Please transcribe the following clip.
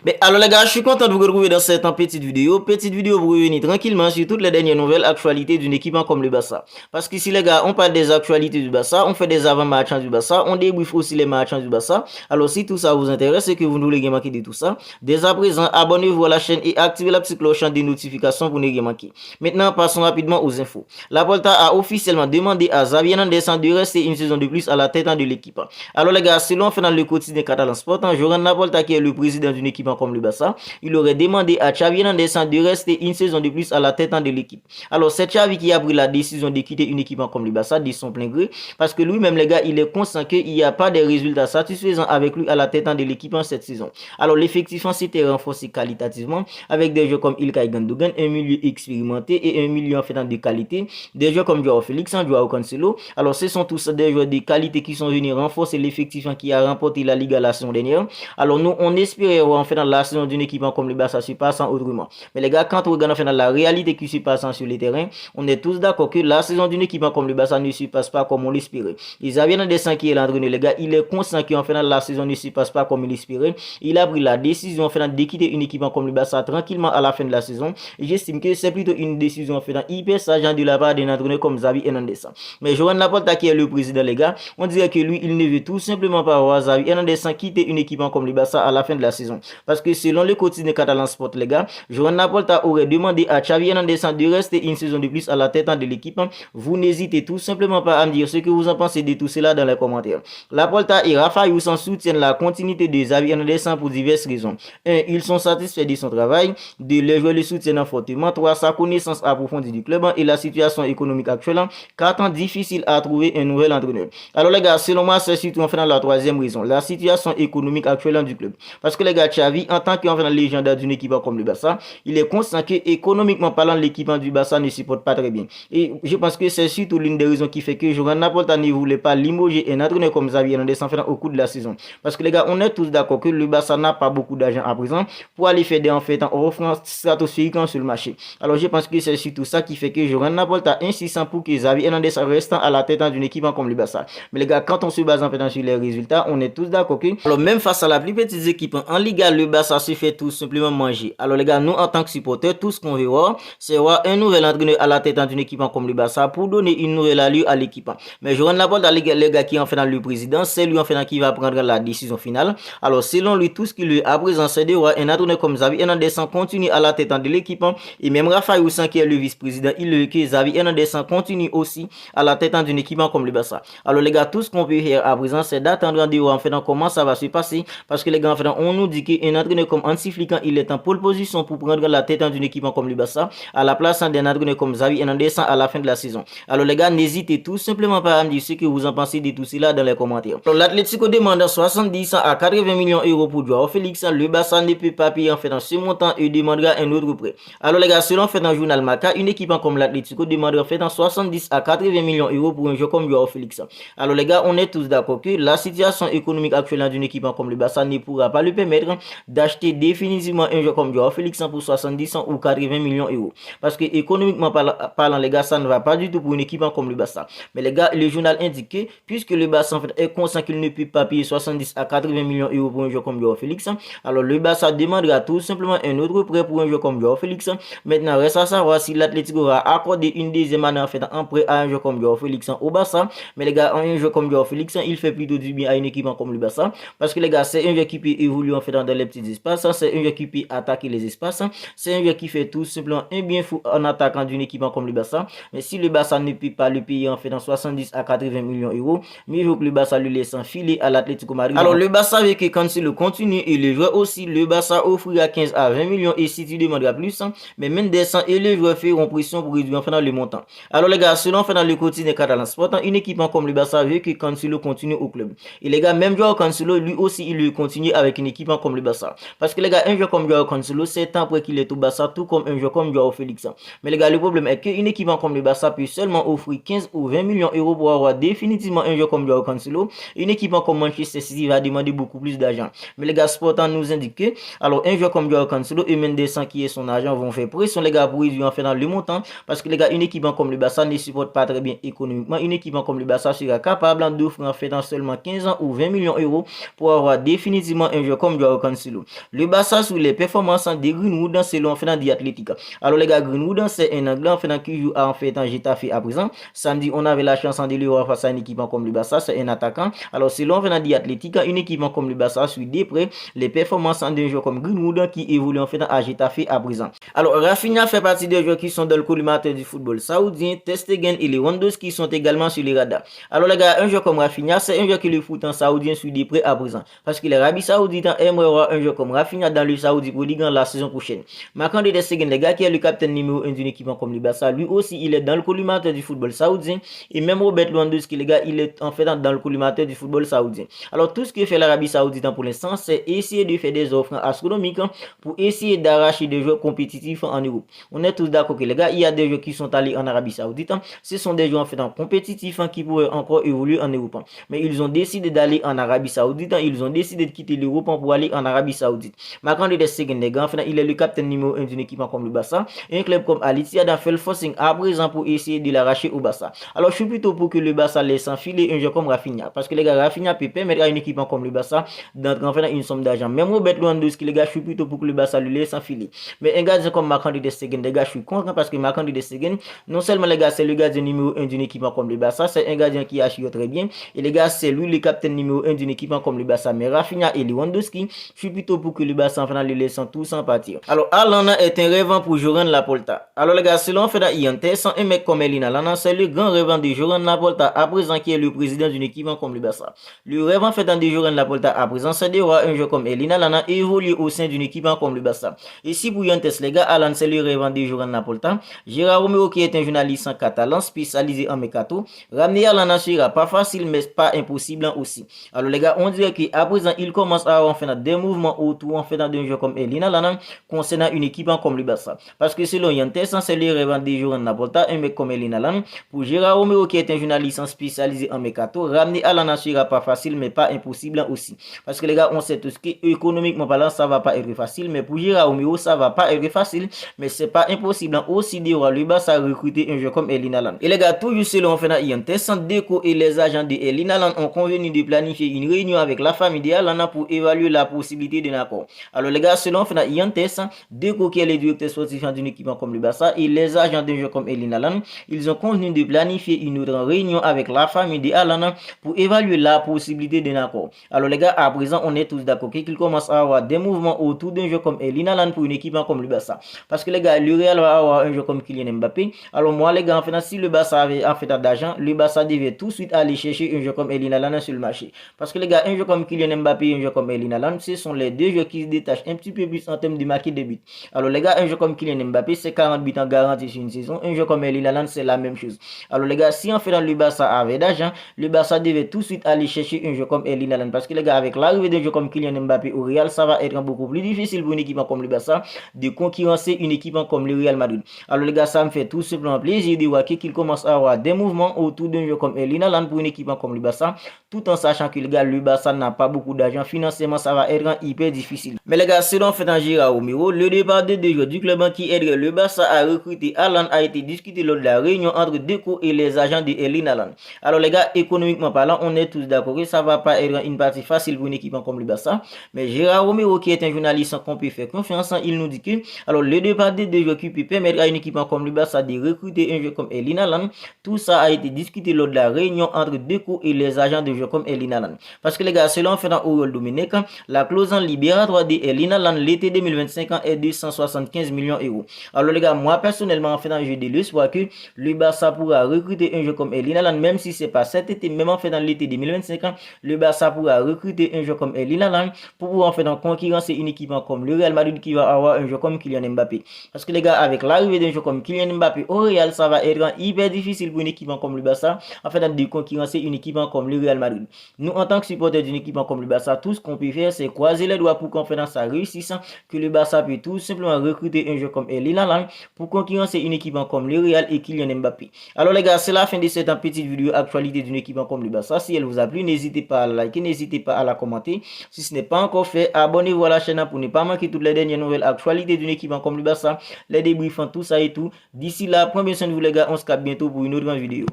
Mais alors les gars, je suis content de vous retrouver dans cette petite vidéo. Petite vidéo pour revenir tranquillement sur toutes les dernières nouvelles actualités d'une équipe comme le Barça. Parce qu'ici les gars, on parle des actualités du Barça, on fait des avant-matchs du Barça, on débriefe aussi les matchs du Barça. Alors si tout ça vous intéresse et que vous ne voulez pas manquer de tout ça, dès à présent, abonnez-vous à la chaîne et activez la petite cloche des notifications pour ne rien manquer. Maintenant, passons rapidement aux infos. La Volta a officiellement demandé à Xavi Hernandez de rester une saison de plus à la tête de l'équipe. Alors les gars, selon fait dans le quotidien Catalan Sport, Joran Laporta qui est le président d'une équipe comme le Barça, il aurait demandé à Xavi Hernandez de rester une saison de plus à la tête de l'équipe. Alors c'est Xavi qui a pris la décision de quitter une équipe comme le Barça de son plein gré, parce que lui-même les gars, il est conscient qu'il n'y a pas de résultats satisfaisants avec lui à la tête de l'équipe en cette saison. Alors l'effectif s'était renforcé qualitativement avec des joueurs comme Ilkay Gundogan, un milieu expérimenté et un milieu en fait de qualité, des joueurs comme Joao Félix, Joao Cancelo. Alors ce sont tous des joueurs de qualité qui sont venus renforcer l'effectif qui a remporté la Liga la saison dernière. Alors nous on espérait en fait dans la saison d'une équipe comme le Barça se passant autrement. Mais les gars, quand on regarde en fait dans la réalité qui se passe sur le terrain, on est tous d'accord que la saison d'une équipe comme le Barça ne se passe pas comme on l'espérait. Xavi Hernandez qui est l'entraîneur, les gars, il est conscient qu'en fait la saison ne se passe pas comme il l'espérait. Il a pris la décision en fait de quitter une équipe comme le Barça tranquillement à la fin de la saison. Et j'estime que c'est plutôt une décision en fait hyper sage de la part d'un entraîneur comme Xavi Hernandez. Mais Joan Laporta qui est le président, les gars, on dirait que lui il ne veut tout simplement pas voir Xavi Hernandez quitter une équipe comme le Barça à la fin de la saison. Parce que selon le quotidien Catalan Sport, les gars, Joan Laporta aurait demandé à Xavi Hernandez de rester une saison de plus à la tête de l'équipe. Vous n'hésitez tout simplement pas à me dire ce que vous en pensez de tout cela dans les commentaires. Laporta et Rafael s'en soutiennent la continuité de Xavi Hernandez pour diverses raisons. 1. Ils sont satisfaits de son travail. 2. Les joueurs le soutiennent fortement. 3. Sa connaissance approfondie du club et la situation économique actuelle. 4. Difficile à trouver un nouvel entraîneur. Alors les gars, selon moi, c'est surtout en fait la troisième raison, la situation économique actuelle du club. Parce que les gars, Xavi, en tant qu'enfant légendaire d'une équipe comme le Barça, il est conscient que économiquement parlant, l'équipe du Barça ne se porte pas très bien. Et je pense que c'est surtout l'une des raisons qui fait que Joan Laporta ne voulait pas limoger un entraîneur comme Xavi Hernandez au cours de la saison. Parce que les gars, on est tous d'accord que le Barça n'a pas beaucoup d'argent à présent pour aller faire des offres stratosphériques sur le marché. Alors je pense que c'est surtout ça qui fait que Joan Laporta insiste pour que Xavi Hernandez reste à la tête d'une équipe comme le Barça. Mais les gars, quand on se base sur les résultats, on est tous d'accord que alors même face à la plus petite équipe en Liga, le Barça se fait tout simplement manger. Alors les gars, nous en tant que supporters, tout ce qu'on veut voir, c'est voir un nouvel entraîneur à la tête d'une équipe comme le Barça pour donner une nouvelle allure à l'équipe. Mais Joan Laporta, les gars qui en fait dans le président, c'est lui en fait qui va prendre la décision finale. Alors selon lui, tout ce qui lui a présent, c'est de voir un entraîneur comme Xavi Hernandez continue à la tête de l'équipe. Et même Rafael Houssin qui est le vice-président, il veut que Xavi Hernandez continue aussi à la tête d'une équipe comme le Barça. Alors les gars, tout ce qu'on peut faire à présent, c'est d'attendre de voir en fait comment ça va se passer. Parce que les gars, en fait, on nous dit qu'un entraîneur comme Hansi Flick, il est en pole position pour prendre la tête d'une équipe comme le Barça à la place d'un entraîneur comme Xavi Hernandez à la fin de la saison. Alors les gars, n'hésitez tout simplement pas à me dire ce que vous en pensez de tout cela dans les commentaires. L'Atlético demande 70 à 80 millions d'euros pour Joao Félix. Le Barça ne peut pas payer en fait dans ce montant et demandera un autre prêt. Alors les gars, selon fait dans le journal Marca, une équipe comme l'Atlético demandera en fait dans 70 à 80 millions d'euros pour un joueur comme Joao Félix. Alors les gars, on est tous d'accord que la situation économique actuelle d'une équipe comme le Barça ne pourra pas lui permettre d'acheter définitivement un joueur comme Joao Félix pour 70 ou 80 millions d'euros. Parce que économiquement parlant, les gars, ça ne va pas du tout pour une équipe comme le Barça. Mais les gars, le journal indique que puisque le Barça en fait est conscient qu'il ne peut pas payer 70 à 80 millions d'euros pour un joueur comme Joao Félix, alors le Barça demandera tout simplement un autre prêt pour un joueur comme Joao Félix. Maintenant, reste à savoir si l'Atlético va accorder une deuxième année en fait en prêt à un joueur comme Joao Félix au Barça. Mais les gars, un joueur comme Joao Félix, il fait plutôt du bien à une équipe comme le Barça. Parce que les gars, c'est un joueur qui peut évoluer en fait dans les petits espaces, c'est un joueur qui peut attaquer les espaces, c'est un joueur qui fait tout simplement un bien fou en attaquant d'une équipe comme le Barça. Mais si le Barça ne peut pas le payer en fait dans 70 à 80 millions d'euros, mieux vaut que le Barça lui laisse filer à l'Atlético Madrid. Alors le Barça veut que Cancelo continue et le joueur aussi, le Barça offrira 15 à 20 millions et si tu demanderas plus, mais Mendes et les joueurs feront pression pour réduire enfin dans le montant. Alors les gars, selon fait dans le quotidien Catalan Sport, une équipe comme le Barça veut que Cancelo continue au club. Et les gars, même joueur Cancelo, lui aussi, il veut continuer avec une équipe comme le Barça. Parce que les gars, un joueur comme Joao Cancelo, c'est temps après qu'il est au Barça, tout comme un joueur comme Joao Félix. Mais les gars, le problème est qu'une équipe comme le Barça peut seulement offrir 15 ou 20 millions d'euros pour avoir définitivement un joueur comme Joao Cancelo. Une équipe comme Manchester City va demander beaucoup plus d'argent. Mais les gars, Sportant nous indique que, alors un joueur comme Joao Cancelo et Mendes qui est son agent vont faire pression les gars pour réduire en fait dans le montant. Parce que les gars, une équipe comme le Barça ne supporte pas très bien économiquement. Une équipe comme le Barça sera capable d'offrir en fait dans seulement 15 ans ou 20 millions d'euros pour avoir définitivement un joueur comme Joao Cancelo. selon. Le Barça sous les performances de Greenwood selon en fait dans The Athletic. Alors les gars, Greenwood c'est un anglais en fait qui joue en fait en Getafe à présent. Samedi, on avait la chance de le voir face à une équipe comme le Barça, c'est un attaquant. Alors selon en fait dans The Athletic, une équipe comme le Barça suit de près les performances d'un joueur comme Greenwood qui évolue en fait à Getafe à présent. Alors Rafinha fait partie des joueurs qui sont dans le collimateur du football saoudien. Ter Stegen et Lewandowski sont également sur les radars. Alors les gars, un joueur comme Rafinha, c'est un joueur qui le foot en saoudien suit de près à présent. Parce que l'Arabie Saoudite aimerait voir un joueur comme Rafinha dans le Saudi Pro League la saison prochaine. Marquant de Ter Stegen, les gars, qui est le capitaine numéro 1 d'une équipe comme le Barça, lui aussi il est dans le collimateur du football saoudien. Et même Robert Lewandowski, les gars, il est en fait dans le collimateur du football saoudien. Alors tout ce que fait l'Arabie Saoudite pour l'instant, c'est essayer de faire des offres astronomiques pour essayer d'arracher des joueurs compétitifs en Europe. On est tous d'accord que les gars, il y a des joueurs qui sont allés en Arabie Saoudite. Ce sont des joueurs en fait compétitifs qui pourraient encore évoluer en Europe. Mais ils ont décidé d'aller en Arabie Saoudite. Ils ont décidé de quitter l'Europe pour aller en Arabie Saoudite. Marquant de Ter Stegen, les gars, il est le capitaine numéro 1 d'une équipe comme le Barça. Et un club comme Al Ittihad a fait le forcing à présent pour essayer de l'arracher au Barça. Alors je suis plutôt pour que le Barça laisse enfiler un joueur comme Rafinha. Parce que les gars, Rafinha peut permettre à une équipe comme le Barça d'entrer en fait une somme d'argent. Même Robert Lewandowski, les gars, je suis plutôt pour que le Barça lui laisse enfiler. Mais un gardien comme Marc-André Ter Stegen, les gars, je suis content parce que Marc-André Ter Stegen, non seulement les gars, c'est le gardien numéro 1 d'une équipe comme le Barça, c'est un gardien qui assure très bien. Et les gars, c'est lui le capitaine numéro 1 d'une équipe comme le Barça. Mais Rafinha et Lewandowski, je suis plutôt pour que le Barça en fait le laisse tous en partir. Alors Haaland est un rêvant pour Joran Laporta. Alors les gars, selon fait INTS, un mec comme Erling Haaland, c'est le grand rêvant de Joran Laporta à présent qui est le président d'une équipe comme le Barça. Le rêvant fait de Joran Laporta à présent, c'est de voir un joueur comme Erling Haaland évoluer au sein d'une équipe comme le Barça. Et si pour INTS les gars, Haaland c'est le rêvant de Joran Laporta. Gérard Romero qui est un journaliste en catalan spécialisé en mercato, ramener Haaland sera pas facile mais pas impossible aussi. Alors les gars, on dirait qu'à présent il commence à avoir en fait des mouvements autour en fait d'un joueur comme Erling Haaland concernant une équipe comme le Barça. Parce que selon INTS, c'est le rêvant de Joran Laporta, un mec comme Erling Haaland. Pour Gérard Romero qui est un journaliste spécialisé en mercato, ramener Haaland sera pas facile mais pas impossible aussi. Parce que les gars, on sait tous que économiquement parlant, ça va pas être facile, mais pour Gérard Romero, ça va pas être facile, mais c'est pas impossible aussi de voir le Barça recruter un joueur comme Erling Haaland. Et les gars, toujours selon INTS, Deco et les agents de Erling Haaland ont convenu de planifier une réunion avec la famille de Haaland pour évaluer la possibilité d'un accord. Alors les gars, selon INTS, Deco qui est le directeur sportif d'une équipe comme le Barça et les agents d'un joueur comme Erling Haaland, ils ont convenu de planifier une autre réunion avec la famille de Haaland pour évaluer la possibilité d'un accord. Alors les gars, à présent, on est tous d'accord qu'il commence à avoir des mouvements autour d'un joueur comme Erling Haaland pour une équipe comme le Barça. Parce que les gars, le Real va avoir un joueur comme Kylian Mbappé. Alors moi les gars, en fait, si le Barça avait en fait d'argent, le Barça devait tout de suite aller chercher un joueur comme Erling Haaland sur le marché. Parce que les gars, un joueur comme Kylian Mbappé et un joueur comme Erling Haaland, ce sont les deux joueurs qui se détachent un petit peu plus en termes de marquer des buts. Alors les gars, un joueur comme Kylian Mbappé, c'est 40 buts en garantie sur une saison. Un joueur comme Erling Haaland, c'est la même chose. Alors les gars, si en fait dans le Barça avait d'argent, le Barça devait tout de suite aller chercher un joueur comme Erling Haaland. Parce que les gars, avec l'arrivée d'un joueur comme Kylian Mbappé au Real, ça va être beaucoup plus difficile pour une équipe comme le Barça de concurrencer une équipe comme le Real Madrid. Alors les gars, ça me fait tout simplement plaisir de voir qu'il commence à avoir des mouvements autour d'un joueur comme Erling Haaland pour une équipe comme le Barça, tout en sachant que les gars, le Barça n'a pas beaucoup d'argent. Financièrement, ça va être hyper difficile. Mais les gars, selon fait en Gérard Romero, le départ de deux joueurs du club qui aiderait le Barça à recruter Haaland a été discuté lors de la réunion entre Deco et les agents de Erling Haaland. Alors les gars, économiquement parlant, on est tous d'accord que ça va pas être une partie facile pour une équipe comme le Barça. Mais Gérard Romero, qui est un journaliste qu'on peut faire confiance, il nous dit que alors le départ de deux joueurs qui peut permettre à une équipe comme le Barça de recruter un joueur comme Erling Haaland, tout ça a été discuté lors de la réunion entre Deco et les agents de joueurs comme Erling Haaland. Parce que les gars, selon Aurel Dominique, la clause libératoire de Erling Haaland l'été 2025 est de 175 millions d'euros. Alors les gars, moi personnellement, j'ai de l'espoir que le Barça pourra recruter un joueur comme Erling Haaland, même si c'est pas cet été, même dans l'été 2025, le Barça pourra recruter un joueur comme Erling Haaland pour pouvoir concurrencer une équipe comme le Real Madrid qui va avoir un joueur comme Kylian Mbappé. Parce que les gars, avec l'arrivée d'un joueur comme Kylian Mbappé au Real, ça va être hyper difficile pour une équipe comme le Barça de concurrencer une équipe comme le Real Madrid. Nous, en tant que supporters d'une équipe comme le Barça, tout ce qu'on peut faire, c'est croiser les doigts pour qu'on ça réussisse, que le Barça peut tout simplement recruter un joueur comme Erling Haaland pour concurrencer une équipe comme le Real et Kylian Mbappé. Alors les gars, c'est la fin de cette petite vidéo actualité d'une équipe comme le Barça. Si elle vous a plu, n'hésitez pas à liker, n'hésitez pas à la commenter. Si ce n'est pas encore fait, abonnez-vous à la chaîne pour ne pas manquer toutes les dernières nouvelles actualités d'une équipe comme le Barça, les débriefs, tout ça et tout. D'ici là, prenez bien soin de vous les gars, on se capte bientôt pour une autre vidéo.